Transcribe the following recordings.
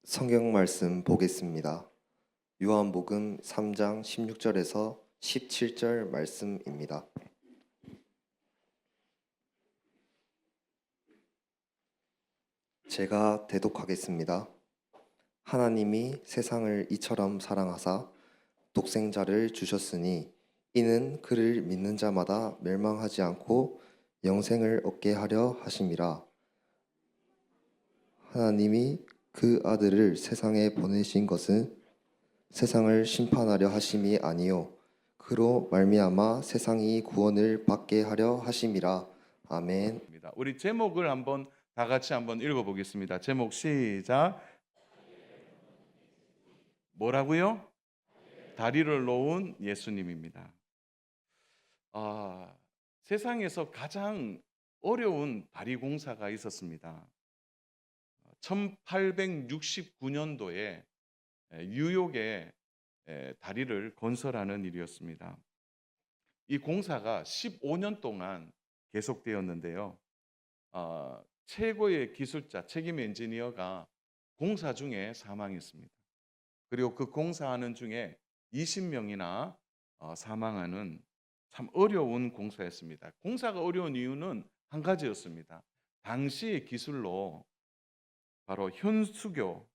성경 말씀 보겠습니다. 요한복음 3장 16절에서 17절 말씀입니다. 제가 대독하겠습니다. 하나님이 세상을 이처럼 사랑하사 독생자를 주셨으니 이는 그를 믿는 자마다 멸망하지 않고 영생을 얻게 하려 하심이라. 하나님이 그 아들을 세상에 보내신 것은 세상을 심판하려 하심이 아니요 그로 말미암아 세상이 구원을 받게 하려 하심이라. 아멘. 우리 제목을 다 같이 한번 읽어보겠습니다. 제목 시작. 뭐라고요? 다리를 놓은 예수님입니다. 세상에서 가장 어려운 다리 공사가 있었습니다. 1869년도에 뉴욕에 다리를 건설하는 일이었습니다. 이 공사가 15년 동안 계속되었는데요. 최고의 기술자, 책임 엔지니어가 공사 중에 사망했습니다. 그리고 그 공사하는 중에 20명이나 사망하는 참 어려운 공사였습니다. 공사가 어려운 이유는 한 가지였습니다. 당시의 기술로 바로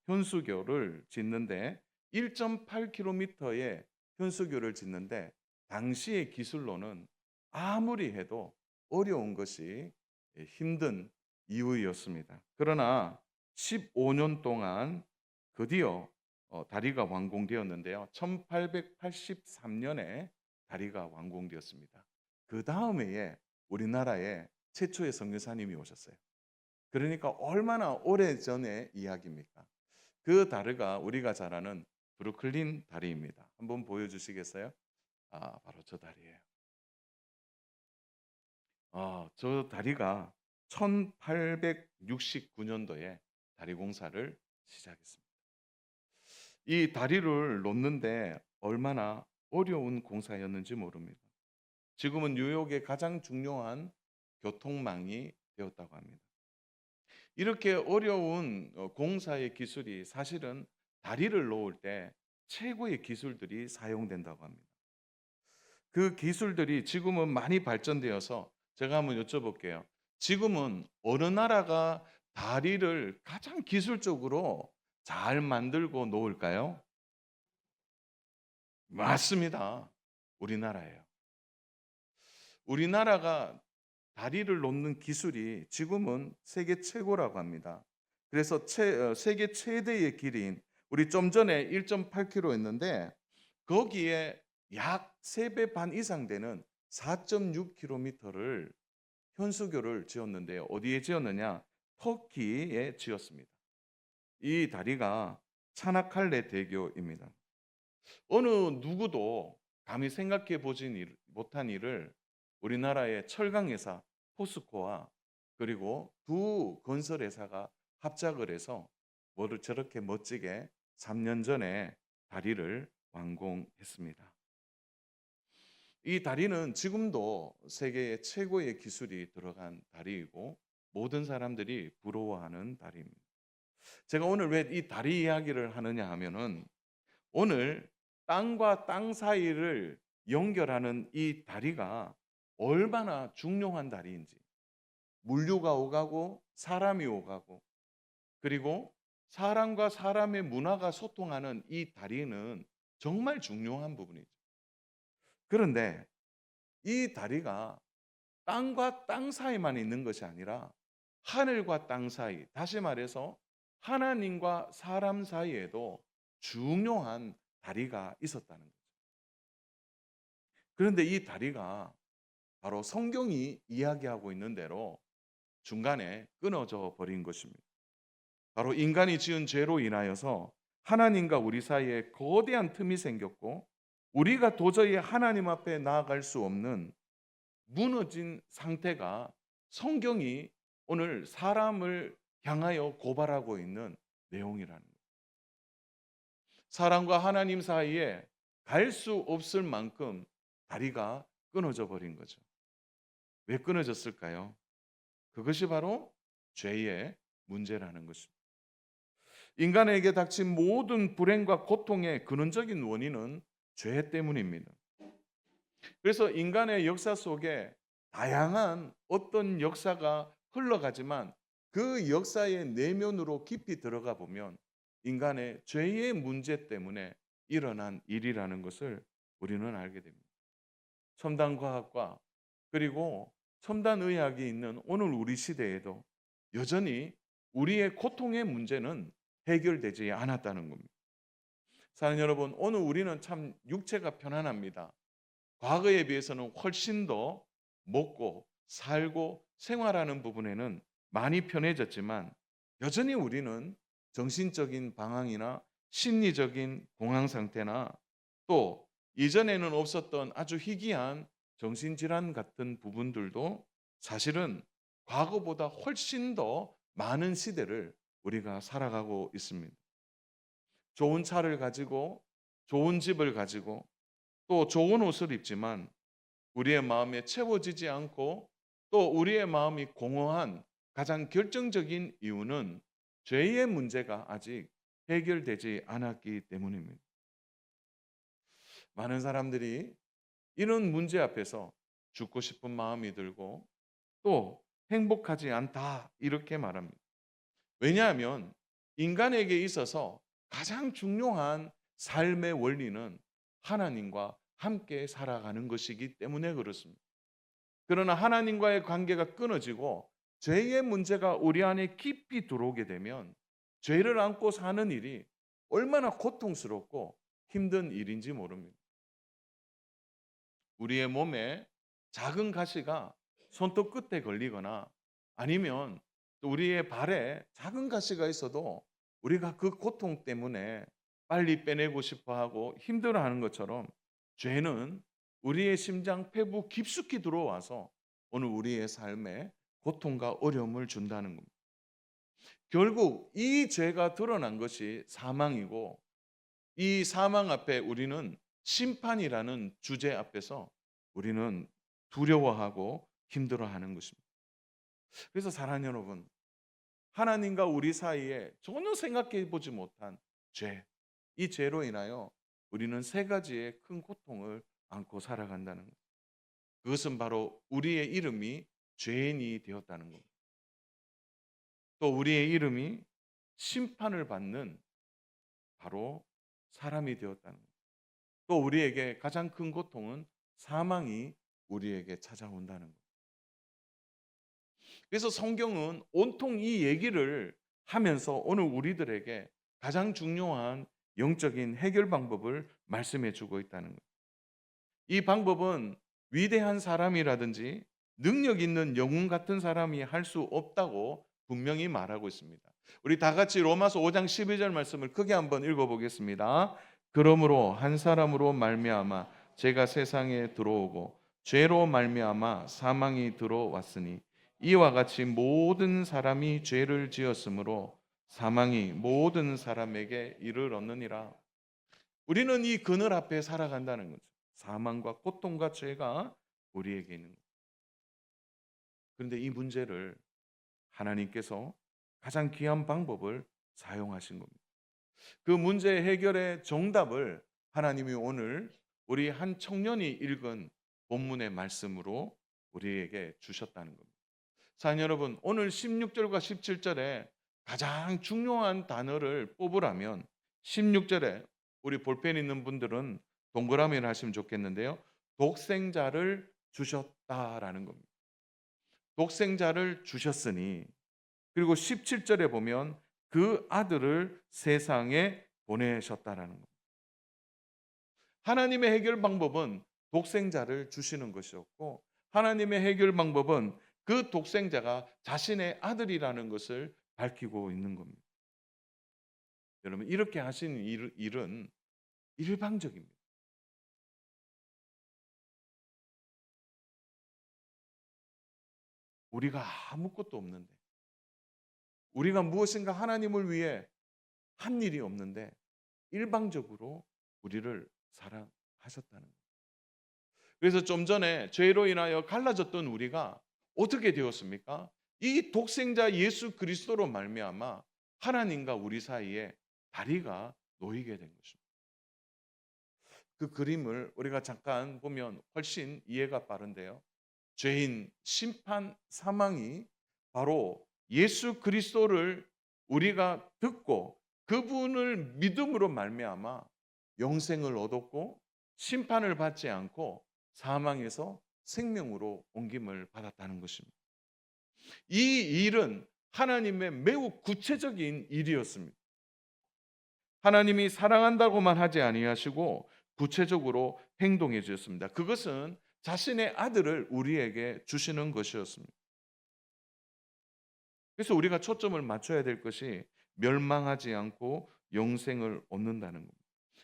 현수교를 짓는데 1.8km의 현수교를 짓는데 당시의 기술로는 아무리 해도 어려운 것이 힘든 이유였습니다. 그러나 15년 동안 드디어 다리가 완공되었는데요. 1883년에 다리가 완공되었습니다. 그 다음 해에 우리나라에 최초의 선교사님이 오셨어요. 그러니까 얼마나 오래전의 이야기입니까? 그 다리가 우리가 잘 아는 브루클린 다리입니다. 한번 보여주시겠어요? 바로 저 다리예요. 저 다리가 1869년도에 다리 공사를 시작했습니다. 이 다리를 놓는데 얼마나 어려운 공사였는지 모릅니다. 지금은 뉴욕의 가장 중요한 교통망이 되었다고 합니다. 이렇게 어려운 공사의 기술이 사실은 다리를 놓을 때 최고의 기술들이 사용된다고 합니다. 그 기술들이 지금은 많이 발전되어서 제가 한번 여쭤볼게요. 지금은 어느 나라가 다리를 가장 기술적으로 잘 만들고 놓을까요? 맞습니다. 우리나라예요. 우리나라가 다리를 놓는 기술이 지금은 세계 최고라고 합니다. 그래서 세계 최대의 길이인 우리 좀 전에 1.8km였는데 거기에 약 3배 반 이상 되는 4.6km를 현수교를 지었는데요. 어디에 지었느냐? 터키에 지었습니다. 이 다리가 차나칼레 대교입니다. 어느 누구도 감히 생각해 보지 못한 일을 우리나라의 철강회사 포스코와 그리고 두 건설회사가 합작을 해서 뭐를 저렇게 멋지게 3년 전에 다리를 완공했습니다. 이 다리는 지금도 세계의 최고의 기술이 들어간 다리이고 모든 사람들이 부러워하는 다리입니다. 제가 오늘 왜 이 다리 이야기를 하느냐 하면은 오늘 땅과 땅 사이를 연결하는 이 다리가 얼마나 중요한 다리인지, 물류가 오가고 사람이 오가고 그리고 사람과 사람의 문화가 소통하는 이 다리는 정말 중요한 부분이죠. 그런데 이 다리가 땅과 땅 사이만 있는 것이 아니라 하늘과 땅 사이, 다시 말해서 하나님과 사람 사이에도 중요한 다리가 있었다는 거죠. 그런데 이 다리가 바로 성경이 이야기하고 있는 대로 중간에 끊어져 버린 것입니다. 바로 인간이 지은 죄로 인하여서 하나님과 우리 사이에 거대한 틈이 생겼고 우리가 도저히 하나님 앞에 나아갈 수 없는 무너진 상태가 성경이 오늘 사람을 향하여 고발하고 있는 내용이라는 거예요. 사람과 하나님 사이에 갈 수 없을 만큼 다리가 끊어져 버린 거죠. 왜 끊어졌을까요? 그것이 바로 죄의 문제라는 것입니다. 인간에게 닥친 모든 불행과 고통의 근원적인 원인은 죄 때문입니다. 그래서 인간의 역사 속에 다양한 어떤 역사가 흘러가지만 그 역사의 내면으로 깊이 들어가 보면 인간의 죄의 문제 때문에 일어난 일이라는 것을 우리는 알게 됩니다. 첨단 과학과 그리고 첨단 의학이 있는 오늘 우리 시대에도 여전히 우리의 고통의 문제는 해결되지 않았다는 겁니다. 사랑하는 여러분, 오늘 우리는 참 육체가 편안합니다. 과거에 비해서는 훨씬 더 먹고 살고 생활하는 부분에는 많이 편해졌지만 여전히 우리는 정신적인 방황이나 심리적인 공황 상태나 또 이전에는 없었던 아주 희귀한 정신질환 같은 부분들도 사실은 과거보다 훨씬 더 많은 시대를 우리가 살아가고 있습니다. 좋은 차를 가지고 좋은 집을 가지고 또 좋은 옷을 입지만 우리의 마음에 채워지지 않고 또 우리의 마음이 공허한 가장 결정적인 이유는 죄의 문제가 아직 해결되지 않았기 때문입니다. 많은 사람들이 이런 문제 앞에서 죽고 싶은 마음이 들고 또 행복하지 않다 이렇게 말합니다. 왜냐하면 인간에게 있어서 가장 중요한 삶의 원리는 하나님과 함께 살아가는 것이기 때문에 그렇습니다. 그러나 하나님과의 관계가 끊어지고 죄의 문제가 우리 안에 깊이 들어오게 되면 죄를 안고 사는 일이 얼마나 고통스럽고 힘든 일인지 모릅니다. 우리의 몸에 작은 가시가 손톱 끝에 걸리거나 아니면 또 우리의 발에 작은 가시가 있어도 우리가 그 고통 때문에 빨리 빼내고 싶어 하고 힘들어하는 것처럼 죄는 우리의 심장 폐부 깊숙이 들어와서 오늘 우리의 삶에 고통과 어려움을 준다는 겁니다. 결국 이 죄가 드러난 것이 사망이고 이 사망 앞에 우리는 심판이라는 주제 앞에서 우리는 두려워하고 힘들어하는 것입니다. 그래서 사랑하는 여러분, 하나님과 우리 사이에 전혀 생각해 보지 못한 죄, 이 죄로 인하여 우리는 세 가지의 큰 고통을 안고 살아간다는 것. 그것은 바로 우리의 이름이 죄인이 되었다는 겁니다. 또 우리의 이름이 심판을 받는 바로 사람이 되었다는 것. 또 우리에게 가장 큰 고통은 사망이 우리에게 찾아온다는 것. 그래서 성경은 온통 이 얘기를 하면서 오늘 우리들에게 가장 중요한 영적인 해결 방법을 말씀해 주고 있다는 것. 이 방법은 위대한 사람이라든지 능력 있는 영웅 같은 사람이 할 수 없다고 분명히 말하고 있습니다. 우리 다 같이 로마서 5장 12절 말씀을 크게 한번 읽어보겠습니다. 그러므로 한 사람으로 말미암아 죄가 세상에 들어오고 죄로 말미암아 사망이 들어왔으니 이와 같이 모든 사람이 죄를 지었으므로 사망이 모든 사람에게 이르렀느니라. 우리는 이 그늘 앞에 살아간다는 거죠. 사망과 고통과 죄가 우리에게 있는 거죠. 그런데 이 문제를 하나님께서 가장 귀한 방법을 사용하신 겁니다. 그 문제 해결의 정답을 하나님이 오늘 우리 한 청년이 읽은 본문의 말씀으로 우리에게 주셨다는 겁니다. 사랑하는 여러분, 오늘 16절과 17절에 가장 중요한 단어를 뽑으라면 16절에 우리 볼펜 있는 분들은 동그라미를 하시면 좋겠는데요. 독생자를 주셨다라는 겁니다. 독생자를 주셨으니 그리고 17절에 보면 그 아들을 세상에 보내셨다라는 겁니다. 하나님의 해결 방법은 독생자를 주시는 것이었고 하나님의 해결 방법은 그 독생자가 자신의 아들이라는 것을 밝히고 있는 겁니다. 여러분, 이렇게 하신 일은 일방적입니다. 우리가 아무것도 없는데 우리가 무엇인가 하나님을 위해 한 일이 없는데 일방적으로 우리를 사랑하셨다는 거예요. 그래서 좀 전에 죄로 인하여 갈라졌던 우리가 어떻게 되었습니까? 이 독생자 예수 그리스도로 말미암아 하나님과 우리 사이에 다리가 놓이게 된 것입니다. 그 그림을 우리가 잠깐 보면 훨씬 이해가 빠른데요. 죄인 심판 사망이 바로 예수 그리스도를 우리가 듣고 그분을 믿음으로 말미암아 영생을 얻었고 심판을 받지 않고 사망에서 생명으로 옮김을 받았다는 것입니다. 이 일은 하나님의 매우 구체적인 일이었습니다. 하나님이 사랑한다고만 하지 아니하시고 구체적으로 행동해 주셨습니다. 그것은 자신의 아들을 우리에게 주시는 것이었습니다. 그래서 우리가 초점을 맞춰야 될 것이 멸망하지 않고 영생을 얻는다는 겁니다.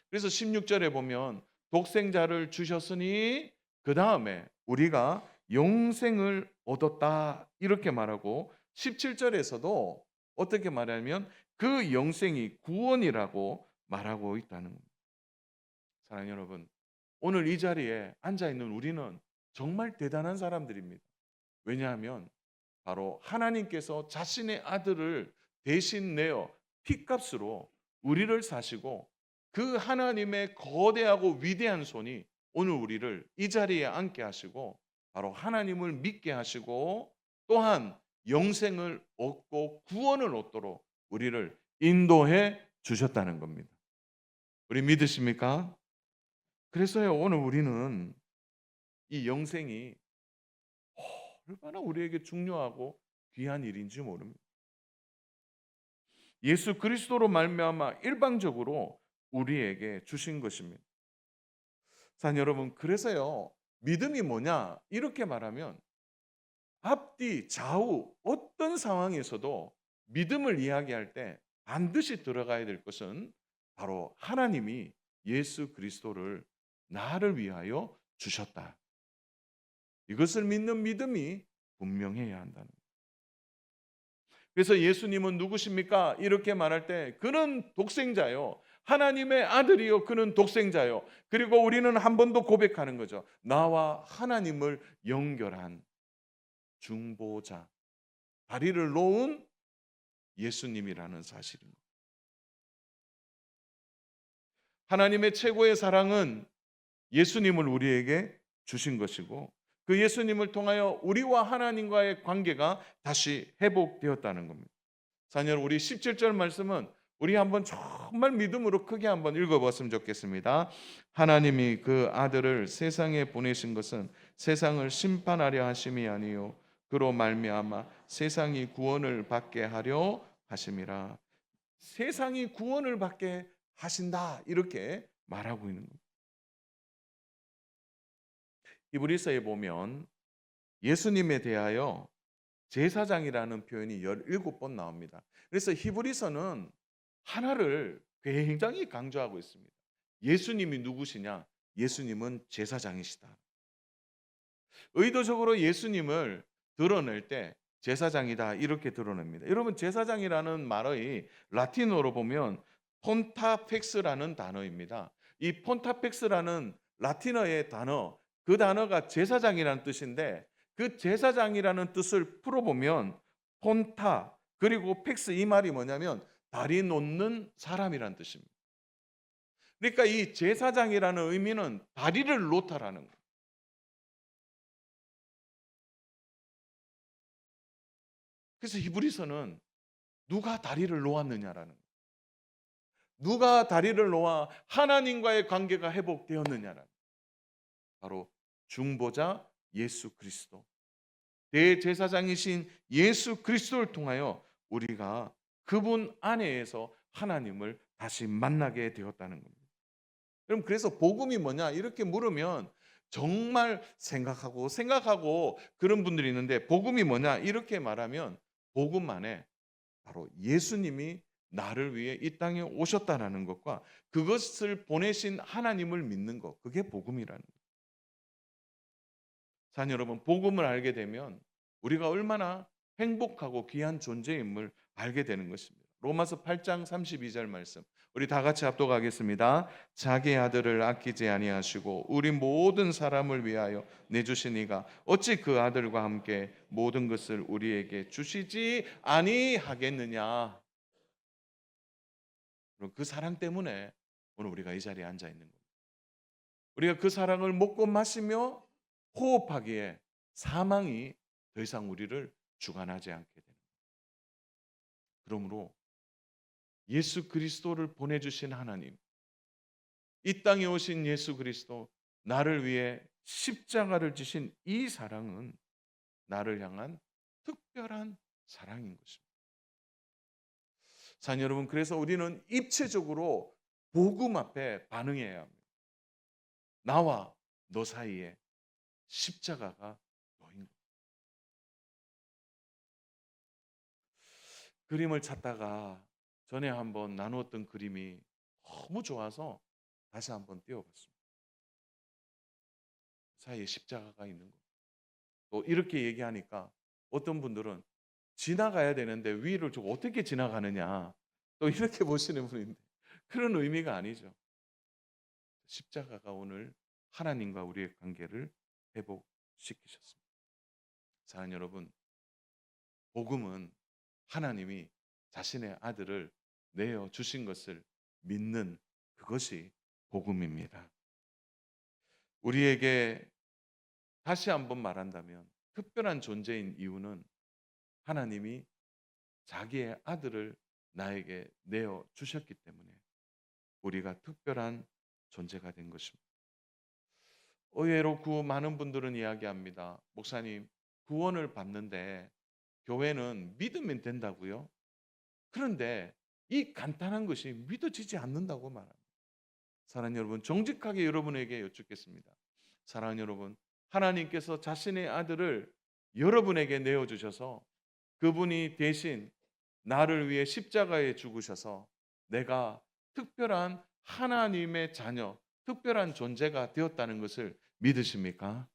그래서 16절에 보면 독생자를 주셨으니 그 다음에 우리가 영생을 얻었다 이렇게 말하고 17절에서도 어떻게 말하면 그 영생이 구원이라고 말하고 있다는 겁니다. 사랑하는 여러분, 오늘 이 자리에 앉아 있는 우리는 정말 대단한 사람들입니다. 왜냐하면 바로 하나님께서 자신의 아들을 대신 내어 피값으로 우리를 사시고 그 하나님의 거대하고 위대한 손이 오늘 우리를 이 자리에 앉게 하시고 바로 하나님을 믿게 하시고 또한 영생을 얻고 구원을 얻도록 우리를 인도해 주셨다는 겁니다. 우리 믿으십니까? 그래서요, 오늘 우리는 이 영생이 얼마나 우리에게 중요하고 귀한 일인지 모릅니다. 예수 그리스도로 말미암아 일방적으로 우리에게 주신 것입니다. 자, 여러분, 그래서요, 믿음이 뭐냐? 이렇게 말하면 앞뒤 좌우 어떤 상황에서도 믿음을 이야기할 때 반드시 들어가야 될 것은 바로 하나님이 예수 그리스도를 나를 위하여 주셨다. 이것을 믿는 믿음이 분명해야 한다는 거예요. 그래서 예수님은 누구십니까? 이렇게 말할 때 그는 독생자요. 하나님의 아들이요. 그는 독생자요. 그리고 우리는 한 번 더 고백하는 거죠. 나와 하나님을 연결한 중보자, 다리를 놓은 예수님이라는 사실입니다. 하나님의 최고의 사랑은 예수님을 우리에게 주신 것이고 그 예수님을 통하여 우리와 하나님과의 관계가 다시 회복되었다는 겁니다. 자녀, 우리 17절 말씀은 우리 한번 정말 믿음으로 크게 한번 읽어봤으면 좋겠습니다. 하나님이 그 아들을 세상에 보내신 것은 세상을 심판하려 하심이 아니요 그로 말미암아 세상이 구원을 받게 하려 하심이라. 세상이 구원을 받게 하신다 이렇게 말하고 있는 겁니다. 히브리서에 보면 예수님에 대하여 제사장이라는 표현이 17번 나옵니다. 그래서 히브리서는 하나를 굉장히 강조하고 있습니다. 예수님이 누구시냐? 예수님은 제사장이시다. 의도적으로 예수님을 드러낼 때 제사장이다 이렇게 드러냅니다. 여러분, 제사장이라는 말의 라틴어로 보면 폰타펙스라는 단어입니다. 이 폰타펙스라는 라틴어의 단어, 그 단어가 제사장이라는 뜻인데 그 제사장이라는 뜻을 풀어보면 폰타 그리고 펙스, 이 말이 뭐냐면 다리 놓는 사람이라는 뜻입니다. 그러니까 이 제사장이라는 의미는 다리를 놓다라는 거예요. 그래서 히브리서는 누가 다리를 놓았느냐라는 거예요. 누가 다리를 놓아 하나님과의 관계가 회복되었느냐라는 거예요. 바로 중보자 예수 그리스도, 대제사장이신 예수 그리스도를 통하여 우리가 그분 안에서 하나님을 다시 만나게 되었다는 겁니다. 그럼 그래서 복음이 뭐냐 이렇게 물으면 정말 생각하고 그런 분들이 있는데 복음이 뭐냐 이렇게 말하면 복음 안에 바로 예수님이 나를 위해 이 땅에 오셨다라는 것과 그것을 보내신 하나님을 믿는 것, 그게 복음이라는 거예요. 자, 여러분, 복음을 알게 되면 우리가 얼마나 행복하고 귀한 존재임을 알게 되는 것입니다. 로마서 8장 32절 말씀 우리 다 같이 합독하겠습니다. 자기 아들을 아끼지 아니하시고 우리 모든 사람을 위하여 내주시니가 어찌 그 아들과 함께 모든 것을 우리에게 주시지 아니하겠느냐. 그럼 그 사랑 때문에 오늘 우리가 이 자리에 앉아 있는 겁니다. 우리가 그 사랑을 먹고 마시며 호흡하기에 사망이 더 이상 우리를 주관하지 않게 됩니다. 그러므로 예수 그리스도를 보내주신 하나님, 이 땅에 오신 예수 그리스도, 나를 위해 십자가를 지신 이 사랑은 나를 향한 특별한 사랑인 것입니다. 사랑하는 여러분, 그래서 우리는 입체적으로 복음 앞에 반응해야 합니다. 나와 너 사이에 십자가가 놓인 것. 그림을 찾다가 전에 한번 나누었던 그림이 너무 좋아서 다시 한번 띄워봤습니다. 사이에 십자가가 있는 것. 또 이렇게 얘기하니까 어떤 분들은 지나가야 되는데 위를 좀 어떻게 지나가느냐, 또 이렇게 보시는 분인데 그런 의미가 아니죠. 십자가가 오늘 하나님과 우리의 관계를 회복시키셨습니다. 사랑하는 여러분, 복음은 하나님이 자신의 아들을 내어 주신 것을 믿는 그것이 복음입니다. 우리에게 다시 한번 말한다면 특별한 존재인 이유는 하나님이 자기의 아들을 나에게 내어 주셨기 때문에 우리가 특별한 존재가 된 것입니다. 의외로 많은 분들은 이야기합니다. 목사님, 구원을 받는데 교회는 믿으면 된다고요? 그런데 이 간단한 것이 믿어지지 않는다고 말합니다. 사랑하는 여러분, 정직하게 여러분에게 여쭙겠습니다. 사랑하는 여러분, 하나님께서 자신의 아들을 여러분에게 내어주셔서 그분이 대신 나를 위해 십자가에 죽으셔서 내가 특별한 하나님의 자녀, 특별한 존재가 되었다는 것을 믿으십니까?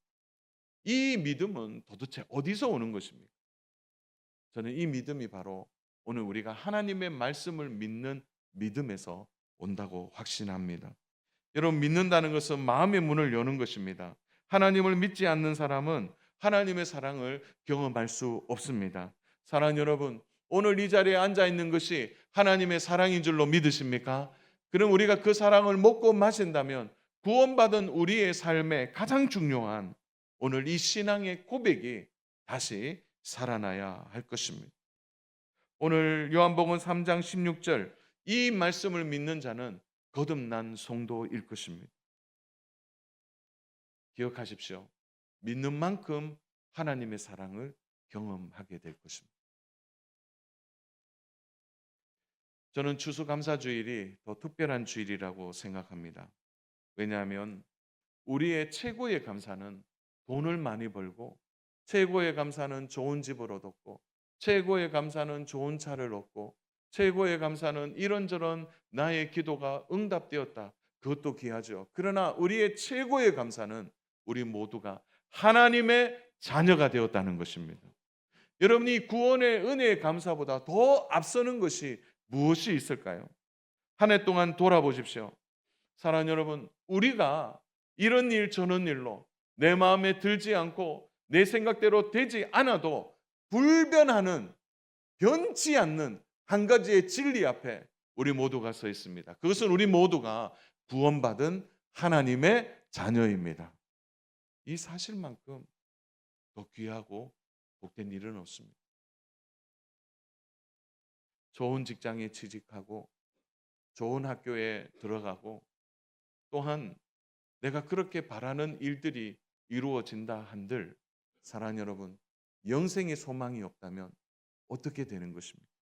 이 믿음은 도대체 어디서 오는 것입니까? 저는 이 믿음이 바로 오늘 우리가 하나님의 말씀을 믿는 믿음에서 온다고 확신합니다. 여러분, 믿는다는 것은 마음의 문을 여는 것입니다. 하나님을 믿지 않는 사람은 하나님의 사랑을 경험할 수 없습니다. 사랑하는 여러분, 오늘 이 자리에 앉아 있는 것이 하나님의 사랑인 줄로 믿으십니까? 그럼 우리가 그 사랑을 먹고 마신다면 구원받은 우리의 삶에 가장 중요한 오늘 이 신앙의 고백이 다시 살아나야 할 것입니다. 오늘 요한복음 3장 16절, 이 말씀을 믿는 자는 거듭난 성도일 것입니다. 기억하십시오. 믿는 만큼 하나님의 사랑을 경험하게 될 것입니다. 저는 추수감사주일이 더 특별한 주일이라고 생각합니다. 왜냐하면 우리의 최고의 감사는 돈을 많이 벌고, 최고의 감사는 좋은 집을 얻었고, 최고의 감사는 좋은 차를 얻고, 최고의 감사는 이런저런 나의 기도가 응답되었다. 그것도 귀하죠. 그러나 우리의 최고의 감사는 우리 모두가 하나님의 자녀가 되었다는 것입니다. 여러분이 구원의 은혜의 감사보다 더 앞서는 것이 무엇이 있을까요? 한 해 동안 돌아보십시오. 사랑하는 여러분, 우리가 이런 일 저런 일로 내 마음에 들지 않고 내 생각대로 되지 않아도 불변하는, 변치 않는 한 가지의 진리 앞에 우리 모두가 서 있습니다. 그것은 우리 모두가 구원받은 하나님의 자녀입니다. 이 사실만큼 더 귀하고 복된 일은 없습니다. 좋은 직장에 취직하고 좋은 학교에 들어가고 또한 내가 그렇게 바라는 일들이 이루어진다 한들, 사랑하는 여러분, 영생의 소망이 없다면 어떻게 되는 것입니까?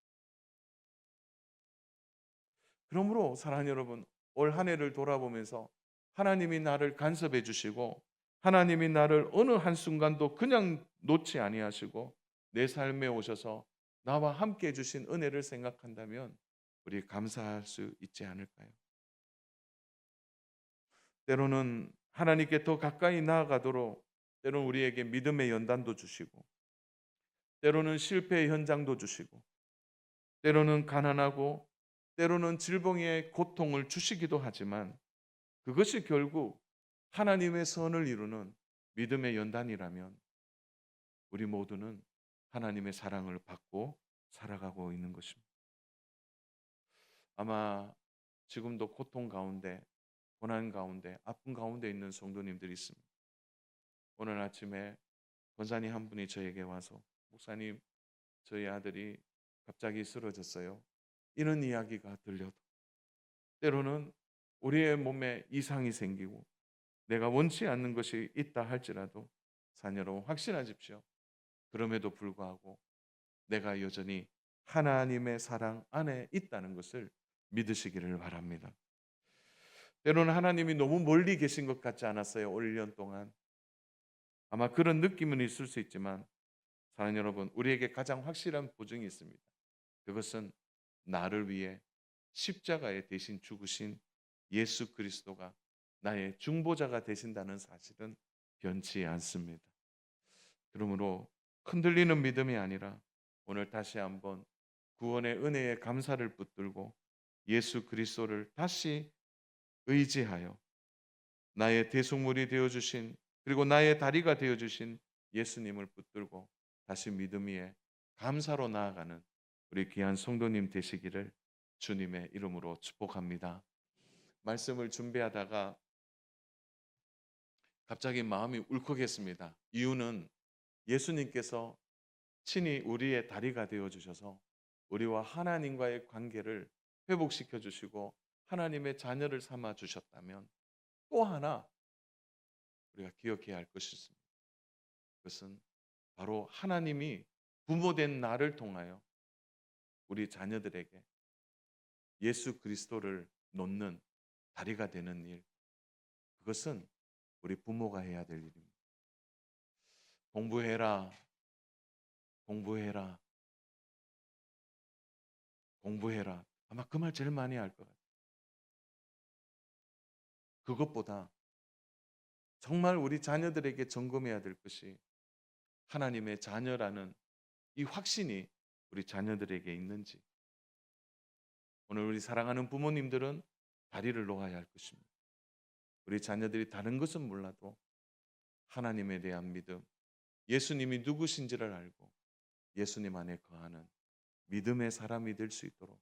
그러므로 사랑하는 여러분, 올 한 해를 돌아보면서 하나님이 나를 간섭해 주시고 하나님이 나를 어느 한순간도 그냥 놓지 아니하시고 내 삶에 오셔서 나와 함께 해주신 은혜를 생각한다면 우리 감사할 수 있지 않을까요? 때로는 하나님께 더 가까이 나아가도록 때로는 우리에게 믿음의 연단도 주시고, 때로는 실패의 현장도 주시고, 때로는 가난하고 때로는 질병의 고통을 주시기도 하지만 그것이 결국 하나님의 선을 이루는 믿음의 연단이라면 우리 모두는 하나님의 사랑을 받고 살아가고 있는 것입니다. 아마 지금도 고통 가운데, 고난 가운데, 아픈 가운데 있는 성도님들이 있습니다. 오늘 아침에 권사님 한 분이 저에게 와서 목사님, 저희 아들이 갑자기 쓰러졌어요. 이런 이야기가 들려도 때로는 우리의 몸에 이상이 생기고 내가 원치 않는 것이 있다 할지라도 자녀 여러분 확신하십시오. 그럼에도 불구하고 내가 여전히 하나님의 사랑 안에 있다는 것을 믿으시기를 바랍니다. 때로는 하나님이 너무 멀리 계신 것 같지 않았어요? 올 1년 동안. 아마 그런 느낌은 있을 수 있지만 사랑하는 여러분, 우리에게 가장 확실한 보증이 있습니다. 그것은 나를 위해 십자가에 대신 죽으신 예수 그리스도가 나의 중보자가 되신다는 사실은 변치 않습니다. 그러므로 흔들리는 믿음이 아니라 오늘 다시 한번 구원의 은혜에 감사를 붙들고 예수 그리스도를 다시 의지하여 나의 대속물이 되어주신, 그리고 나의 다리가 되어주신 예수님을 붙들고 다시 믿음 위에 감사로 나아가는 우리 귀한 성도님 되시기를 주님의 이름으로 축복합니다. 말씀을 준비하다가 갑자기 마음이 울컥했습니다. 이유는 예수님께서 친히 우리의 다리가 되어 주셔서 우리와 하나님과의 관계를 회복시켜 주시고 하나님의 자녀를 삼아 주셨다면 또 하나 우리가 기억해야 할 것이 있습니다. 그것은 바로 하나님이 부모된 나를 통하여 우리 자녀들에게 예수 그리스도를 놓는 다리가 되는 일, 그것은 우리 부모가 해야 될 일입니다. 공부해라, 공부해라, 공부해라. 아마 그 말 제일 많이 할 것 같아요. 그것보다 정말 우리 자녀들에게 점검해야 될 것이 하나님의 자녀라는 이 확신이 우리 자녀들에게 있는지. 오늘 우리 사랑하는 부모님들은 다리를 놓아야 할 것입니다. 우리 자녀들이 다른 것은 몰라도 하나님에 대한 믿음, 예수님이 누구신지를 알고 예수님 안에 거하는 믿음의 사람이 될 수 있도록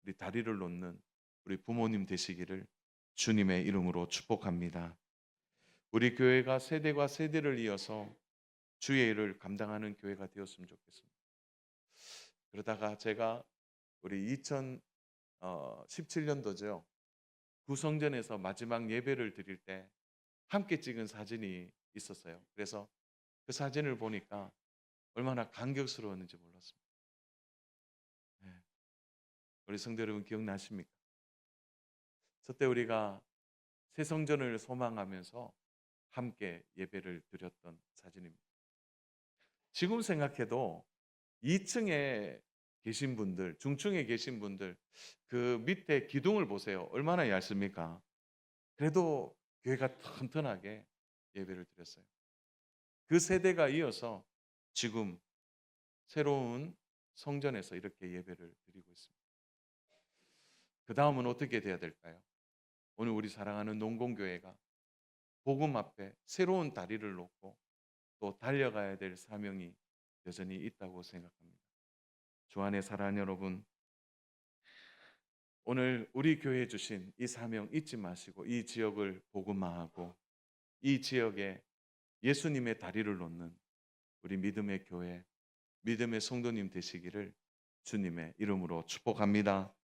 우리 다리를 놓는 우리 부모님 되시기를 주님의 이름으로 축복합니다. 우리 교회가 세대가 세대를 이어서 주의 일을 감당하는 교회가 되었으면 좋겠습니다. 그러다가 제가 우리 2017년도죠. 구성전에서 마지막 예배를 드릴 때 함께 찍은 사진이 있었어요. 그래서 그 사진을 보니까 얼마나 감격스러웠는지 몰랐습니다. 네. 우리 성도 여러분 기억나십니까? 저때 우리가 새 성전을 소망하면서 함께 예배를 드렸던 사진입니다. 지금 생각해도 2층에 계신 분들, 중층에 계신 분들, 그 밑에 기둥을 보세요. 얼마나 얇습니까? 그래도 교회가 튼튼하게 예배를 드렸어요. 그 세대가 이어서 지금 새로운 성전에서 이렇게 예배를 드리고 있습니다. 그 다음은 어떻게 돼야 될까요? 오늘 우리 사랑하는 농공교회가 복음 앞에 새로운 다리를 놓고 또 달려가야 될 사명이 여전히 있다고 생각합니다. 주 안에 사랑하는 여러분, 오늘 우리 교회에 주신 이 사명 잊지 마시고 이 지역을 복음화하고 이 지역에 예수님의 다리를 놓는 우리 믿음의 교회, 믿음의 성도님 되시기를 주님의 이름으로 축복합니다.